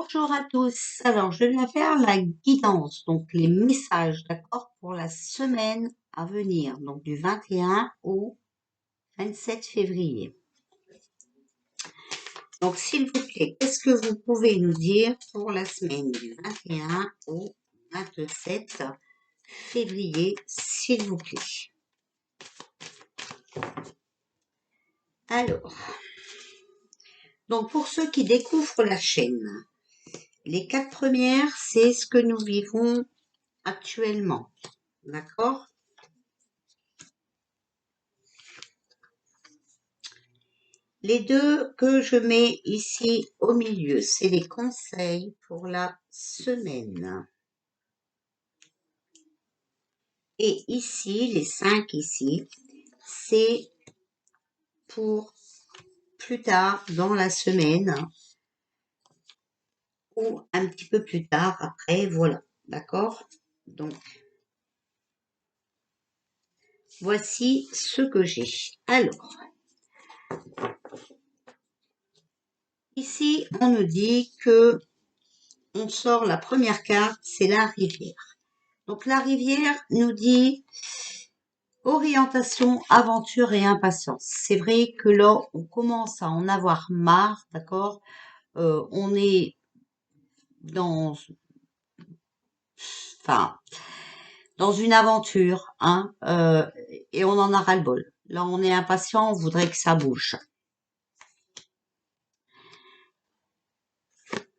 Bonjour à tous. Alors, je viens faire la guidance, donc les messages, d'accord, pour la semaine à venir, donc du 21 au 27 février. Donc, s'il vous plaît, qu'est-ce que vous pouvez nous dire pour la semaine du 21 au 27 février, s'il vous plaît? Alors, donc pour ceux qui découvrent la chaîne, les 4 premières, c'est ce que nous vivons actuellement, d'accord? Les deux que je mets ici au milieu, c'est les conseils pour la semaine. Et ici, les 5 ici, c'est pour plus tard dans la semaine ou un petit peu plus tard après, voilà, d'accord? Donc, voici ce que j'ai. Alors, ici, on nous dit que on sort la première carte, c'est la rivière. Donc, la rivière nous dit orientation, aventure et impatience. C'est vrai que là, on commence à en avoir marre, d'accord? On est dans, enfin, dans une aventure, hein, et on en a ras-le-bol. Là, on est impatient, on voudrait que ça bouge.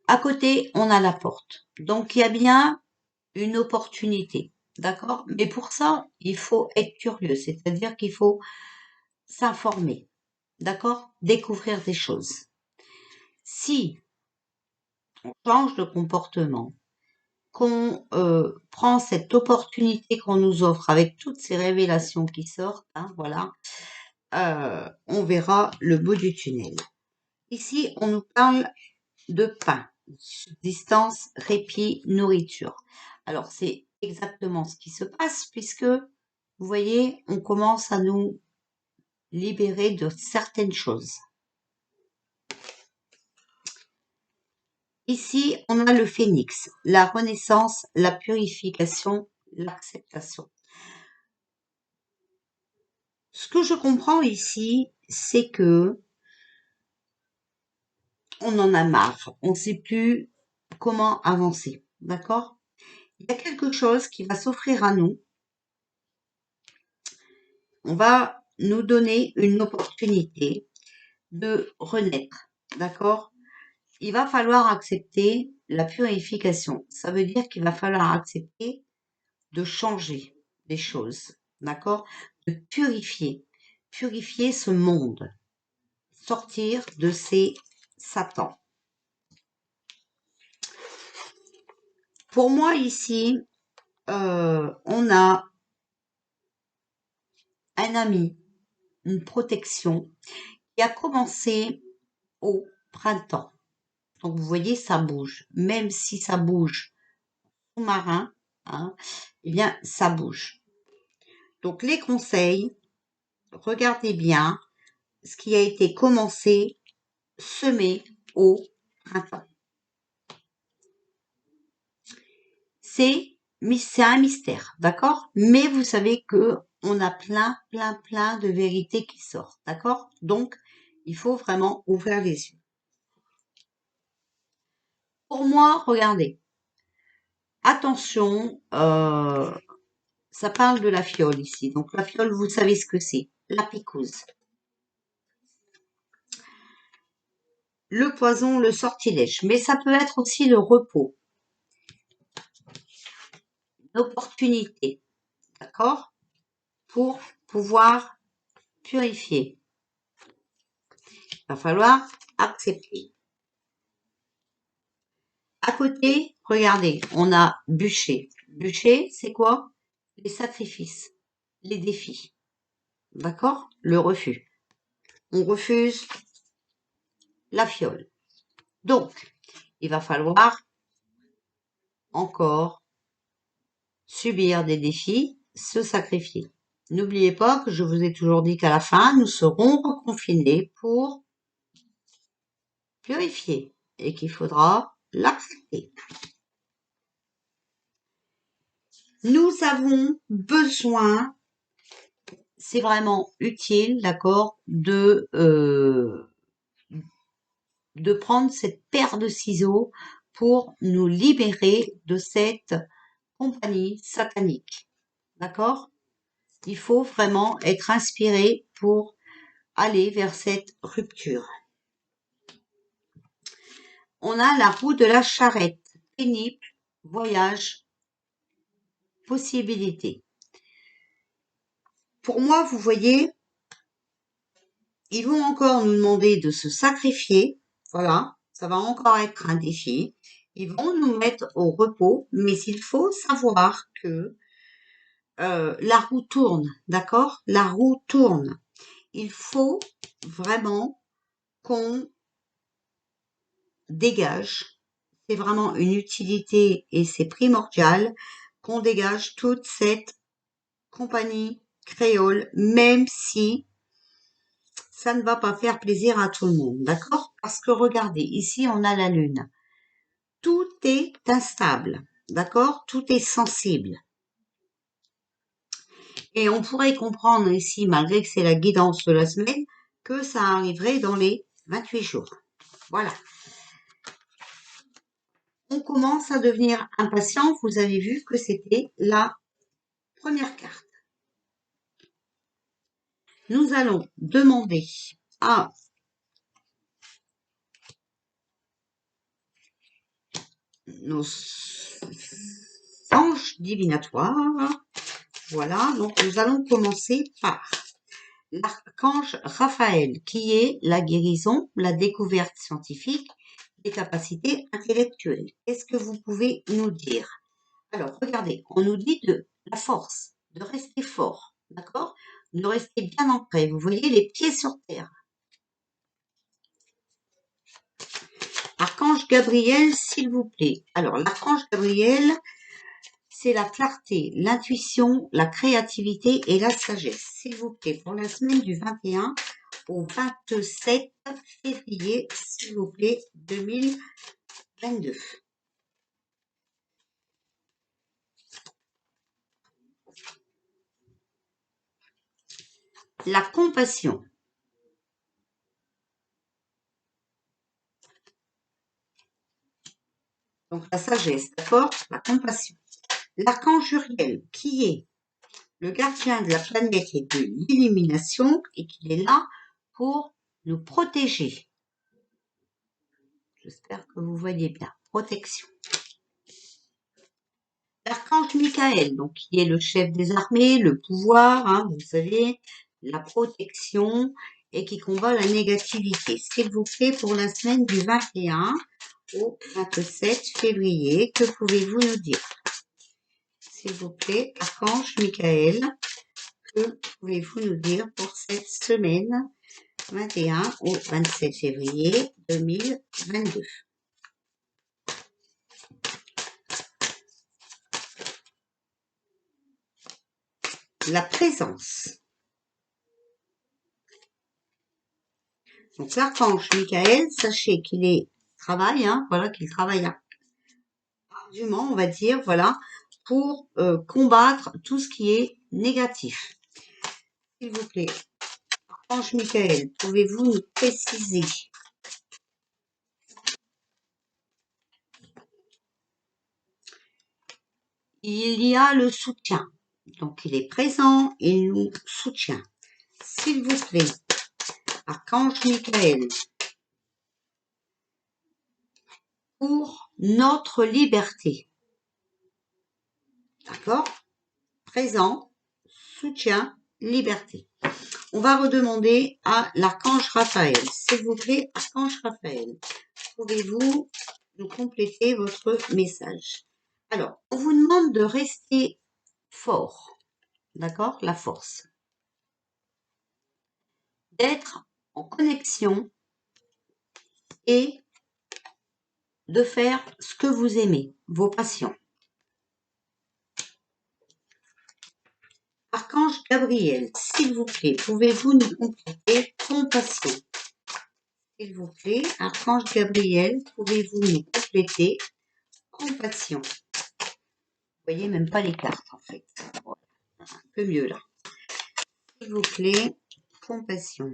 À côté, on a la porte. Donc, il y a bien une opportunité, d'accord? Mais pour ça, il faut être curieux, c'est-à-dire qu'il faut s'informer, d'accord? Découvrir des choses. Si on change de comportement, qu'on prend cette opportunité qu'on nous offre avec toutes ces révélations qui sortent, hein, voilà, on verra le bout du tunnel. Ici, on nous parle de pain, distance, répit, nourriture. Alors, c'est exactement ce qui se passe puisque, vous voyez, on commence à nous libérer de certaines choses. Ici, on a le phénix, la renaissance, la purification, l'acceptation. Ce que je comprends ici, c'est que on en a marre, on ne sait plus comment avancer, d'accord? Il y a quelque chose qui va s'offrir à nous. On va nous donner une opportunité de renaître, d'accord? Il va falloir accepter la purification. Ça veut dire qu'il va falloir accepter de changer des choses, d'accord? De purifier ce monde, sortir de ces satans. Pour moi ici, on a un ami, une protection qui a commencé au printemps. Donc vous voyez, ça bouge. Même si ça bouge sous-marin, hein, eh bien ça bouge. Donc les conseils, regardez bien ce qui a été commencé, semé au printemps. C'est un mystère, d'accord? Mais vous savez que on a plein de vérités qui sortent, d'accord? Donc, il faut vraiment ouvrir les yeux. Pour moi, regardez, attention, ça parle de la fiole ici. Donc, la fiole, vous savez ce que c'est, la piquouse. Le poison, le sortilège, mais ça peut être aussi le repos, l'opportunité, d'accord? Pour pouvoir purifier. Il va falloir accepter. À côté, regardez, on a bûcher. Bûcher, c'est quoi? Les sacrifices, les défis. D'accord? Le refus. On refuse la fiole. Donc, il va falloir encore subir des défis, se sacrifier. N'oubliez pas que je vous ai toujours dit qu'à la fin, nous serons reconfinés pour purifier et qu'il faudra l'accepter. Nous avons besoin, c'est vraiment utile, d'accord, de prendre cette paire de ciseaux pour nous libérer de cette compagnie satanique. D'accord? Il faut vraiment être inspiré pour aller vers cette rupture. On a la roue de la charrette, pénible, voyage, possibilité. Pour moi, vous voyez, ils vont encore nous demander de se sacrifier. Voilà, ça va encore être un défi. Ils vont nous mettre au repos, mais il faut savoir que la roue tourne, d'accord? La roue tourne. Il faut vraiment qu'on dégage. C'est vraiment une utilité et c'est primordial qu'on dégage toute cette compagnie créole, même si ça ne va pas faire plaisir à tout le monde, d'accord? Parce que regardez, ici on a la lune. Tout est instable, d'accord? Tout est sensible. Et on pourrait comprendre ici, malgré que c'est la guidance de la semaine, que ça arriverait dans les 28 jours. Voilà. On commence à devenir impatient. Vous avez vu que c'était la première carte. Nous allons demander à nos anges divinatoires. Voilà, donc nous allons commencer par l'archange Raphaël, qui est la guérison, la découverte scientifique, les capacités intellectuelles. Qu'est-ce que vous pouvez nous dire? Alors, regardez, on nous dit de la force, de rester fort, d'accord? De rester bien ancré. Vous voyez, les pieds sur terre. Archange Gabriel, s'il vous plaît. Alors, l'archange Gabriel, c'est la clarté, l'intuition, la créativité et la sagesse. S'il vous plaît, pour la semaine du 21 au 27 février, s'il vous plaît, 2022. La compassion. Donc la sagesse, d'accord? La compassion. L'archange Uriel, qui est le gardien de la planète et de l'illumination, et qu'il est là pour nous protéger. J'espère que vous voyez bien. Protection. L'archange Michael, donc qui est le chef des armées, le pouvoir, hein, vous savez, la protection et qui combat la négativité. S'il vous plaît, pour la semaine du 21 au 27 février, que pouvez-vous nous dire? S'il vous plaît, archange Michael, que pouvez-vous nous dire pour cette semaine 21 au 27 février 2022? La présence. Donc l'archange Michael, sachez qu'il travaille, hein, voilà, qu'il travaille ardument, on va dire, voilà, pour combattre tout ce qui est négatif. S'il vous plaît, archange Michael, pouvez-vous nous préciser? Il y a le soutien. Donc il est présent, il nous soutient. S'il vous plaît, archange Michael, pour notre liberté. D'accord? Présent, soutien, liberté. On va redemander à l'archange Raphaël. S'il vous plaît, archange Raphaël, pouvez-vous nous compléter votre message? Alors, on vous demande de rester fort. D'accord? La force. D'être en connexion et de faire ce que vous aimez, vos passions. Archange Gabriel, s'il vous plaît, pouvez-vous nous compléter compassion? s'il vous plaît, Archange Gabriel, pouvez-vous nous compléter compassion? Vous voyez même pas les cartes en fait. Voilà. Un peu mieux là. S'il vous plaît, compassion.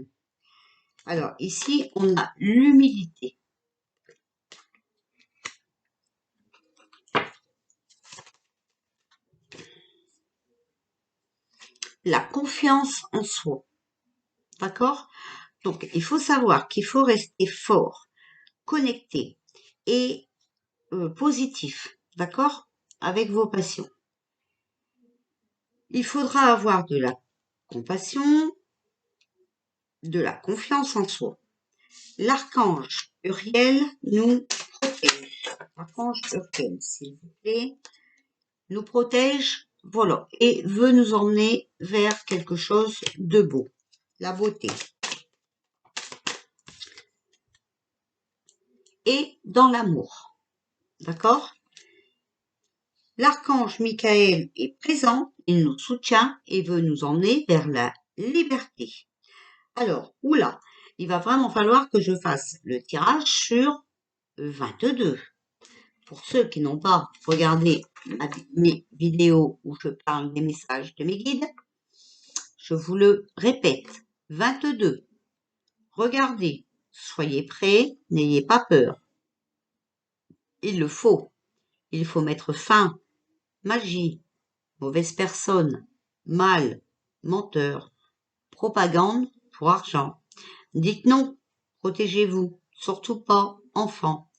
Alors ici, on a l'humilité. La confiance en soi. D'accord? Donc, il faut savoir qu'il faut rester fort, connecté et positif. D'accord? Avec vos passions. Il faudra avoir de la compassion, de la confiance en soi. L'archange Uriel nous protège. L'archange Uriel, s'il vous plaît, nous protège, voilà, et veut nous emmener vers quelque chose de beau. La beauté. Et dans l'amour. D'accord? L'archange Michael est présent, il nous soutient et veut nous emmener vers la liberté. Alors, oula, il va vraiment falloir que je fasse le tirage sur 22. Pour ceux qui n'ont pas regardé mes vidéos où je parle des messages de mes guides, je vous le répète, 22. Regardez, soyez prêts, n'ayez pas peur. Il le faut. Il faut mettre fin. Magie, mauvaise personne, mal, menteur, propagande pour argent. Dites non, protégez-vous, surtout pas, enfants.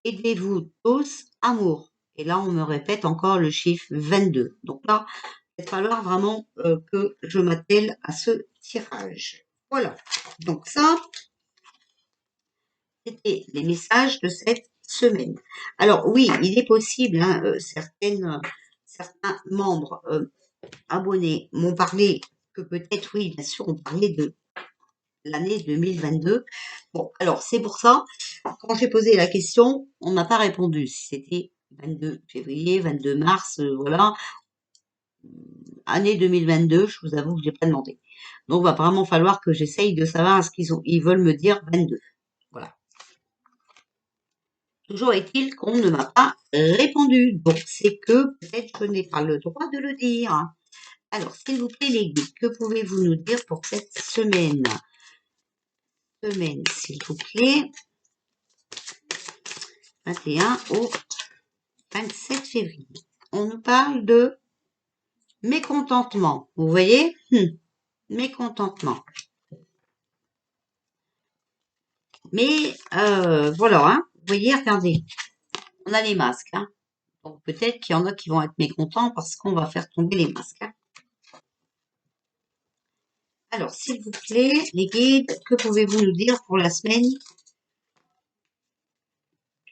Aidez-vous tous, amour. Et là, on me répète encore le chiffre 22. Donc là, il va falloir vraiment que je m'attelle à ce tirage. Voilà. Donc ça, c'était les messages de cette semaine. Alors oui, il est possible, hein, certains membres abonnés m'ont parlé que peut-être, oui, bien sûr, on parlait de l'année 2022. Bon, alors c'est pour ça, quand j'ai posé la question, on m'a pas répondu si c'était 22 février, 22 mars, voilà. Année 2022, je vous avoue que j'ai pas demandé. Donc, il va vraiment falloir que j'essaye de savoir ce ils veulent me dire 22. Voilà. Toujours est-il qu'on ne m'a pas répondu. Donc, c'est que peut-être je n'ai pas le droit de le dire. Alors, s'il vous plaît, les guides, que pouvez-vous nous dire pour cette semaine? Semaine, s'il vous plaît. 21 au 27 février. On nous parle de mécontentement. Vous voyez? Mécontentement. Mais voilà, hein. Vous voyez, regardez. On a les masques. Hein. Donc peut-être qu'il y en a qui vont être mécontents parce qu'on va faire tomber les masques. Hein. Alors, s'il vous plaît, les guides, que pouvez-vous nous dire pour la semaine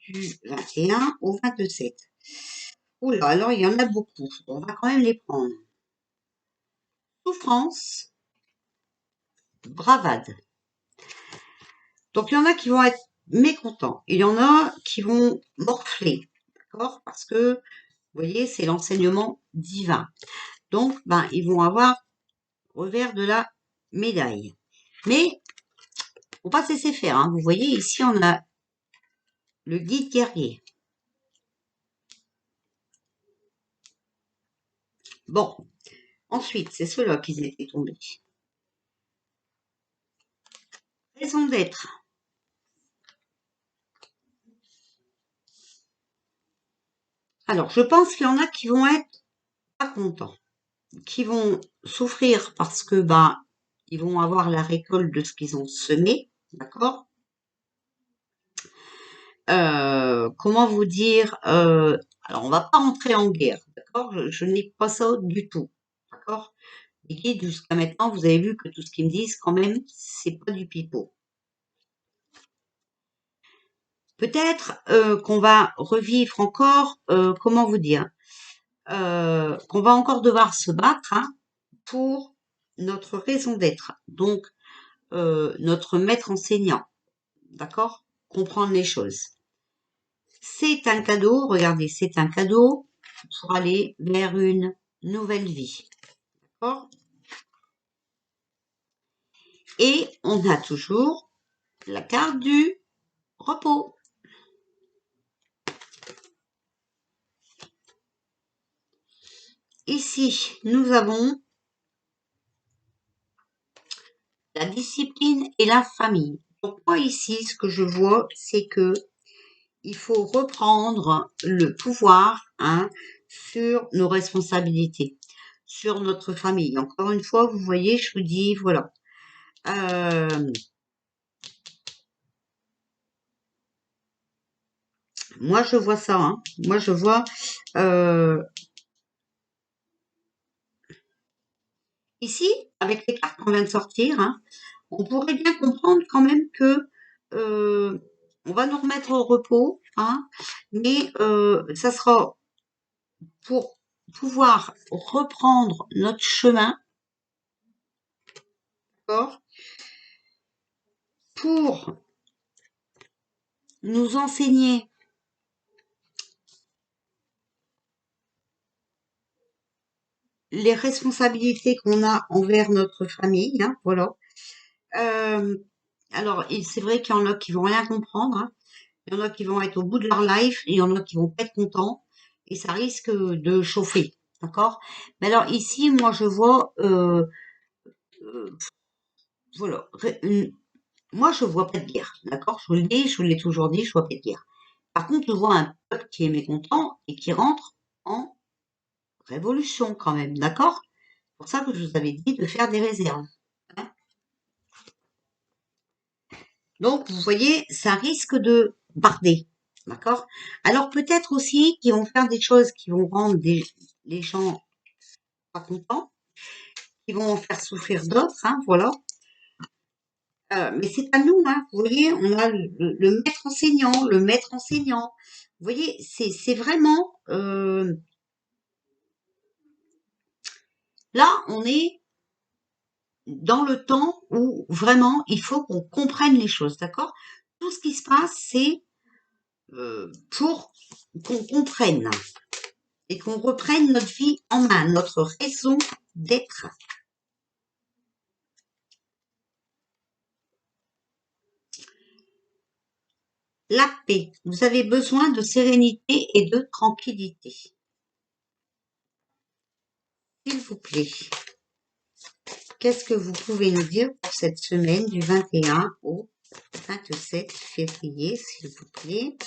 du 21 au 27? Oula, alors il y en a beaucoup. On va quand même les prendre. Souffrance, bravade. Donc il y en a qui vont être mécontents. Il y en a qui vont morfler. D'accord? Parce que, vous voyez, c'est l'enseignement divin. Donc, ben, ils vont avoir revers de la médaille. Mais, faut pas se laisser faire. Hein. Vous voyez, ici, on a le guide guerrier. Bon, ensuite, c'est ceux-là qui étaient tombés. Raison d'être. Alors, je pense qu'il y en a qui vont être pas contents, qui vont souffrir parce que, ben, ils vont avoir la récolte de ce qu'ils ont semé, d'accord? Comment vous dire? Alors, on va pas rentrer en guerre, d'accord? Je n'ai pas ça du tout, d'accord? Les guides, jusqu'à maintenant, vous avez vu que tout ce qu'ils me disent, quand même, c'est pas du pipeau. Peut-être qu'on va revivre encore, comment vous dire? Qu'on va encore devoir se battre hein, pour notre raison d'être, donc notre maître enseignant, d'accord? Comprendre les choses. C'est un cadeau, regardez, c'est un cadeau pour aller vers une nouvelle vie, d'accord? Et on a toujours la carte du repos. Ici, nous avons la discipline et la famille. Donc moi ici, ce que je vois, c'est que il faut reprendre le pouvoir sur nos responsabilités, sur notre famille. Encore une fois, vous voyez, je vous dis, voilà. Moi, je vois ça. Moi, je vois ici, avec les cartes qu'on vient de sortir, on pourrait bien comprendre quand même que on va nous remettre au repos, mais ça sera pour pouvoir reprendre notre chemin, d'accord, pour nous enseigner les responsabilités qu'on a envers notre famille, voilà. Alors, c'est vrai qu'il y en a qui vont rien comprendre, il y en a qui vont être au bout de leur life, et il y en a qui vont pas être contents, et ça risque de chauffer, d'accord? Mais alors ici, moi, je vois, voilà, moi, je vois pas de guerre, d'accord? Je vous le dis, je vous l'ai toujours dit, je vois pas de guerre. Par contre, je vois un peuple qui est mécontent et qui rentre en révolution quand même, d'accord? C'est pour ça que je vous avais dit de faire des réserves, hein. Donc, vous voyez, ça risque de barder, d'accord? Alors, peut-être aussi qu'ils vont faire des choses qui vont rendre les gens pas contents, qui vont en faire souffrir d'autres, voilà. Mais c'est à nous, vous voyez, on a le maître enseignant, le maître enseignant. Vous voyez, c'est vraiment là, on est dans le temps où vraiment il faut qu'on comprenne les choses, d'accord? Tout ce qui se passe, c'est pour qu'on comprenne et qu'on reprenne notre vie en main, notre raison d'être. La paix. Vous avez besoin de sérénité et de tranquillité. S'il vous plaît, qu'est-ce que vous pouvez nous dire pour cette semaine du 21 au 27 février, s'il vous plaît?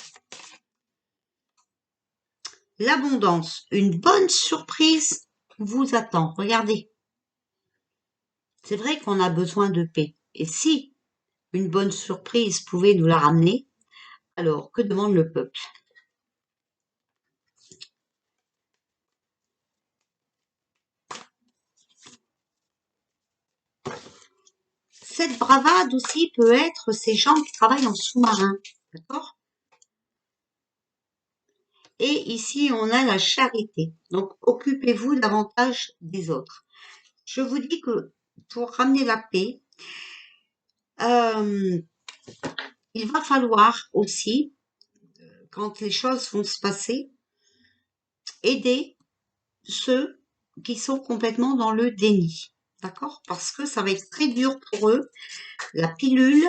L'abondance. Une bonne surprise vous attend. Regardez. C'est vrai qu'on a besoin de paix. Et si une bonne surprise pouvait nous la ramener, alors que demande le peuple? Cette bravade aussi peut être ces gens qui travaillent en sous-marin, d'accord? Et ici, on a la charité. Donc, occupez-vous davantage des autres. Je vous dis que pour ramener la paix, il va falloir aussi, quand les choses vont se passer, aider ceux qui sont complètement dans le déni. D'accord? Parce que ça va être très dur pour eux. La pilule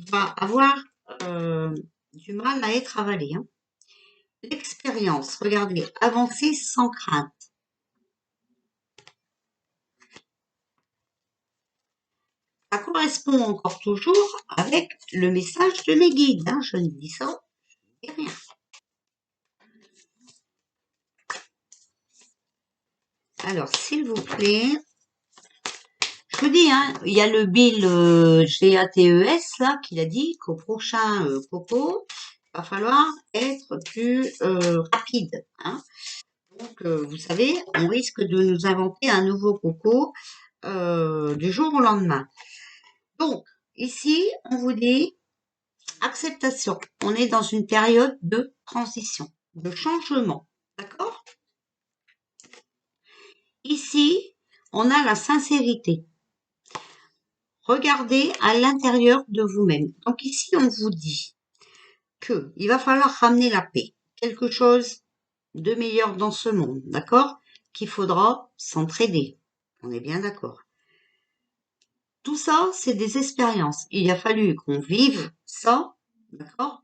va avoir du mal à être avalée. L'expérience, regardez, avancer sans crainte. Ça correspond encore toujours avec le message de mes guides. Je ne dis ça, je ne dis rien. Alors, s'il vous plaît, je vous dis, il y a le Bill GATES là qui a dit qu'au prochain coco, il va falloir être plus rapide. Donc, vous savez, on risque de nous inventer un nouveau coco du jour au lendemain. Donc, ici, on vous dit acceptation. On est dans une période de transition, de changement. D'accord? Ici, on a la sincérité. Regardez à l'intérieur de vous-même. Donc ici, on vous dit que il va falloir ramener la paix, quelque chose de meilleur dans ce monde, d'accord? Qu'il faudra s'entraider. On est bien d'accord. Tout ça, c'est des expériences. Il a fallu qu'on vive ça, d'accord,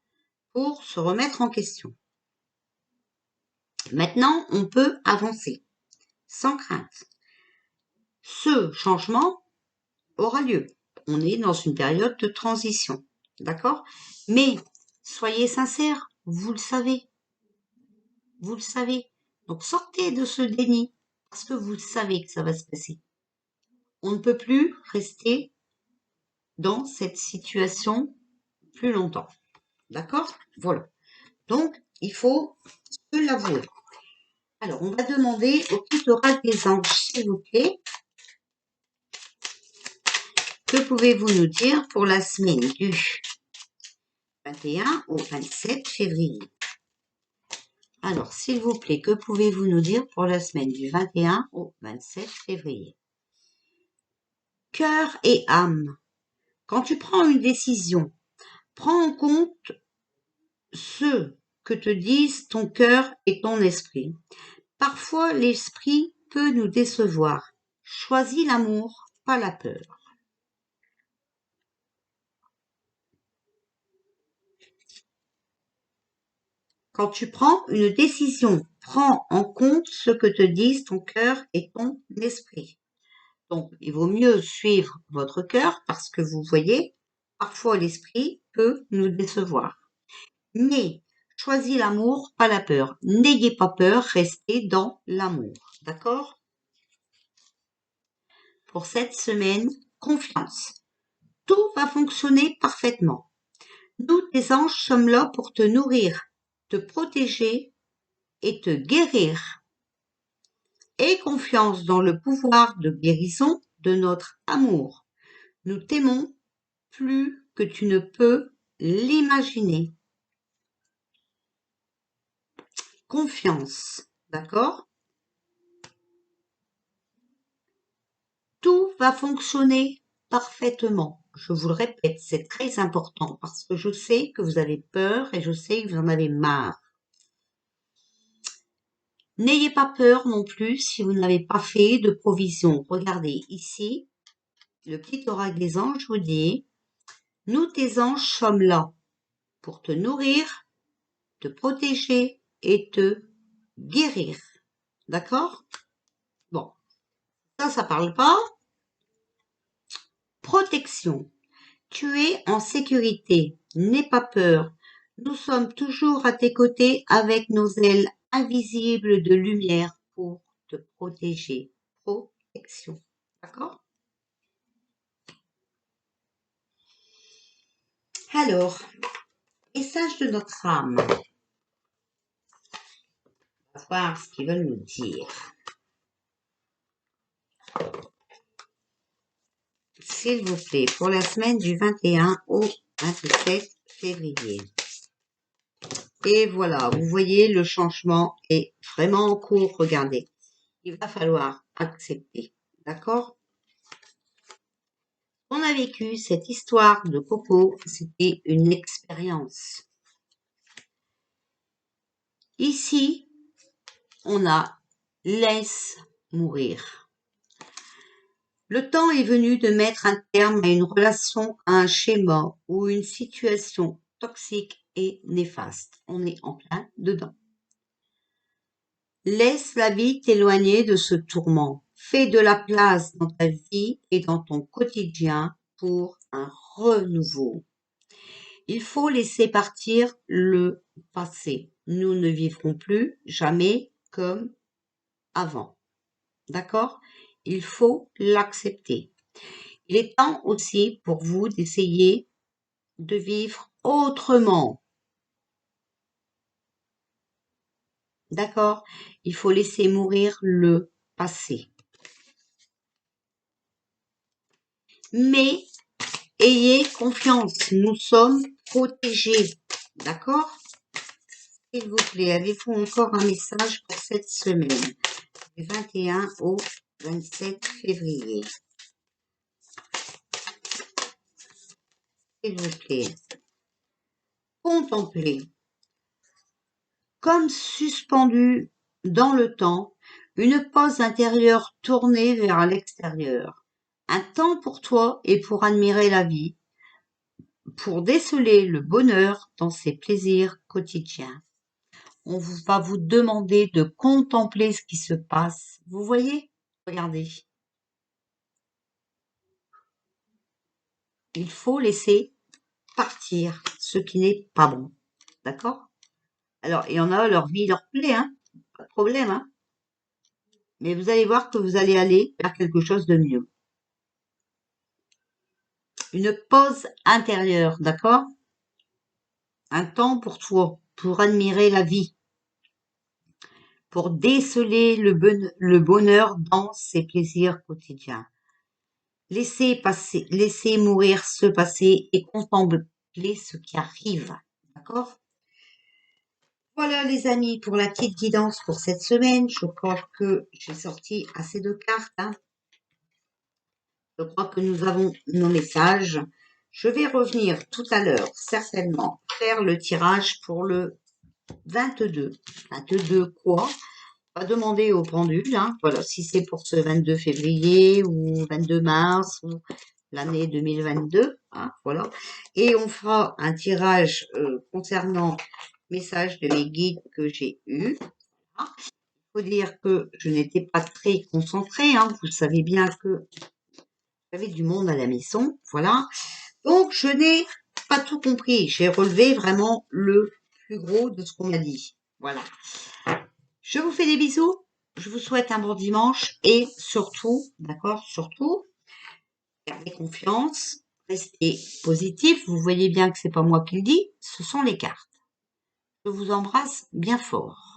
pour se remettre en question. Maintenant, on peut avancer sans crainte. Ce changement aura lieu. On est dans une période de transition, d'accord? Mais soyez sincères, vous le savez. Vous le savez. Donc sortez de ce déni parce que vous savez que ça va se passer. On ne peut plus rester dans cette situation plus longtemps. D'accord? Voilà. Donc, il faut se l'avouer. Alors, on va demander au tutorat des anges, s'il vous plaît, que pouvez-vous nous dire pour la semaine du 21 au 27 février? Alors, s'il vous plaît, que pouvez-vous nous dire pour la semaine du 21 au 27 février? Cœur et âme. Quand tu prends une décision, prends en compte ce que te disent ton cœur et ton esprit. Parfois, l'esprit peut nous décevoir. Choisis l'amour, pas la peur. Quand tu prends une décision, prends en compte ce que te disent ton cœur et ton esprit. Donc, il vaut mieux suivre votre cœur parce que vous voyez, parfois l'esprit peut nous décevoir. Mais choisis l'amour, pas la peur. N'ayez pas peur, restez dans l'amour. D'accord? Pour cette semaine, confiance. Tout va fonctionner parfaitement. Nous, tes anges, sommes là pour te nourrir, te protéger et te guérir. Aie confiance dans le pouvoir de guérison de notre amour. Nous t'aimons plus que tu ne peux l'imaginer. Confiance, d'accord? Tout va fonctionner parfaitement. Je vous le répète, c'est très important parce que je sais que vous avez peur et je sais que vous en avez marre. N'ayez pas peur non plus si vous n'avez pas fait de provision. Regardez ici, le petit oracle des anges vous dit, nous tes anges sommes là pour te nourrir, te protéger et te guérir. D'accord? Bon, ça parle pas. Protection. Tu es en sécurité. N'aie pas peur. Nous sommes toujours à tes côtés avec nos ailes invisibles de lumière pour te protéger. Protection. D'accord? Alors, message de notre âme. On va voir ce qu'ils veulent nous dire. S'il vous plaît, pour la semaine du 21 au 27 février. Et voilà, vous voyez, le changement est vraiment en cours. Regardez, il va falloir accepter. D'accord? On a vécu cette histoire de Coco, c'était une expérience. Ici, on a laisse mourir. Le temps est venu de mettre un terme à une relation, à un schéma ou une situation toxique et néfaste. On est en plein dedans. Laisse la vie t'éloigner de ce tourment. Fais de la place dans ta vie et dans ton quotidien pour un renouveau. Il faut laisser partir le passé. Nous ne vivrons plus jamais comme avant. D'accord? Il faut l'accepter. Il est temps aussi pour vous d'essayer de vivre autrement. D'accord? Il faut laisser mourir le passé. Mais ayez confiance, nous sommes protégés. D'accord? S'il vous plaît, avez-vous encore un message pour cette semaine, du 21 au 27 février? S'il vous plaît. Contemplez. Comme suspendu dans le temps, une pause intérieure tournée vers l'extérieur. Un temps pour toi et pour admirer la vie, pour déceler le bonheur dans ses plaisirs quotidiens. Va vous demander de contempler ce qui se passe. Vous voyez? Regardez. Il faut laisser partir ce qui n'est pas bon. D'accord? Alors, il y en a, leur vie leur plaît, hein? Pas de problème, hein? Mais vous allez voir que vous allez aller vers quelque chose de mieux. Une pause intérieure, d'accord? Un temps pour toi, pour admirer la vie, pour déceler le bonheur dans ses plaisirs quotidiens. Laissez mourir ce passé et contempler ce qui arrive. D'accord? Voilà les amis pour la petite guidance pour cette semaine. Je crois que j'ai sorti assez de cartes, hein. Je crois que nous avons nos messages. Je vais revenir tout à l'heure, certainement, faire le tirage pour le 22. 22 quoi? Pas demander au pendule, hein. Voilà, si c'est pour ce 22 février ou 22 mars ou l'année 2022, hein, voilà. Et on fera un tirage concernant messages de mes guides que j'ai eus. Il faut dire que je n'étais pas très concentrée, hein. Vous savez bien que j'avais du monde à la maison, voilà. Donc je n'ai pas tout compris. J'ai relevé vraiment le plus gros de ce qu'on m'a dit. Voilà. Je vous fais des bisous. Je vous souhaite un bon dimanche et surtout, d'accord, surtout, gardez confiance, restez positif. Vous voyez bien que c'est pas moi qui le dis, ce sont les cartes. Je vous embrasse bien fort.